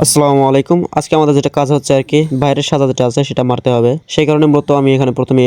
আসসালামু আলাইকুম। আজকে আমাদের যেটা কাজ হচ্ছে আর কি, বাইরের সাদা যেটা আছে সেটা মারতে হবে। সেই কারণে মূলত আমি এখানে প্রথমে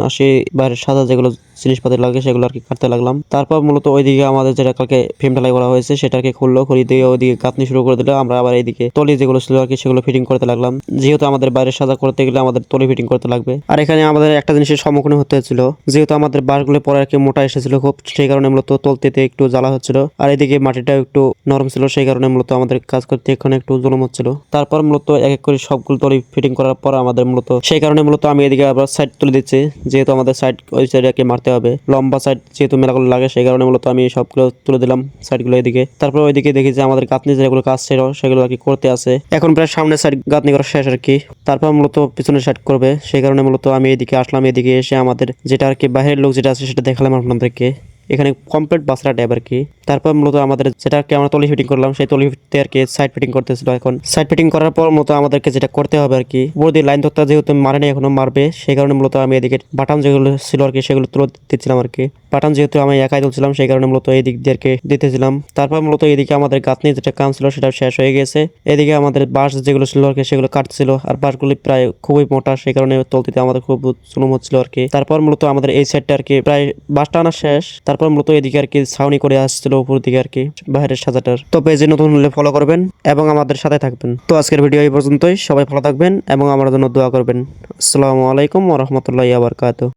আসি বাইরের সাদা যেগুলো জিনিসপাতি লাগে সেগুলো আর কি কাটতে লাগলাম। তারপর মূলত ওইদিকে আমাদের যেটা কালকে ফ্রেম ঢালাই করা হয়েছে সেটাকে খুললো, খুলি দিয়ে ওইদিকে গাঁথনি শুরু করে দিল। আমরা আবার এইদিকে তলি যেগুলো ছিল আর কি সেগুলো ফিটিং করতে লাগলাম, যেহেতু আমাদের বাইরের সাদা করতে গেলে আমাদের তলি ফিটিং করতে লাগবে। আর এখানে আমাদের একটা জিনিসের সম্মুখীন হতে হচ্ছিল, যেহেতু আমাদের বাঁশগুলো পরে আর কি মোটা এসেছিল খুব, সেই কারণে মূলত তলতেতে একটু জ্বালা হচ্ছিল। আর এদিকে মাটিটা একটু নরম ছিল, সেই কারণে মূলত আমাদের কাজ করতে এখানে একটু জুলুম হচ্ছিল। তারপর মূলত এক এক করে সবগুলো তলি ফিটিং করার পর আমাদের মূলত সেই কারণে মূলত আমি এদিকে আবার সাইড তুলে দিচ্ছি, যেহেতু আমাদের সাইড ওই সাইডে আর কি মারতে হবে। লম্বা সাইড যেহেতু মেলাগুলো লাগে সেই কারণে মূলত আমি সবগুলো তুলে দিলাম সাইডগুলো এদিকে। তারপর ওইদিকে দেখি যে আমাদের গাঁথনি যেগুলো কাজ ছিল সেগুলো আর কি করতে আছে। এখন প্রায় সামনের সাইড গাঁথনি করা শেষ আর কি। তারপর মূলত পিছনের সাইড করবে, সেই কারণে মূলত আমি এদিকে আসলাম। এদিকে এসে আমাদের যেটা আর কি বাইরের লোক যেটা আছে সেটা দেখালাম আপনাদেরকে। এখানে কমপ্লিট বাসরা ট্যাব আর কি। তারপর মূলত আমাদের যেটা আর কি আমরা তলি ফিটিং করলাম সেই তলি ফিটতে আর কি সাইড ফিটিং করতেছিল। এখন সাইড ফিটিং করার পর মূলত আমাদেরকে যেটা করতে হবে আর কি, উপর দিয়ে লাইন ধরতে যেহেতু মারেনি এখনো মারবে, সেই কারণে মূলত আমি এদিকে বাটাম যেগুলো ছিল আর কি সেগুলো তুলে দিচ্ছিলাম আর কি। বাটাম যেহেতু আমি একাই তুলছিলাম সেই কারণে মূলত এই দিক দিয়ে আর কি দিতেছিলাম। তারপর মূলত এদিকে আমাদের গাঁথনি যেটা কাম ছিল সেটা শেষ হয়ে গেছে। এদিকে আমাদের বাঁশ যেগুলো ছিল আর কি সেগুলো কাটছিল, আর বাঁশগুলি প্রায় খুবই মোটা, সেই কারণে তুলতে আমাদের খুব জুলুম হচ্ছিল আর কি। তারপর মূলত আমাদের এই সাইডটা আর কি প্রায় বাঁশটা আনা শেষ। তারপর মূলত এদিকে আর কি ছাউনি করে আসছিল উপর দিকে আর কি বাইরের সাজাটার। তো পেজে নতুন হলে ফলো করবেন এবং আমাদের সাথে থাকবেন। তো আজকের ভিডিও এই পর্যন্তই, সবাই ভালো থাকবেন এবং আমার জন্য দোয়া করবেন। আসসালামু আলাইকুম ওয়া রাহমাতুল্লাহি ওয়া বারাকাতুহু।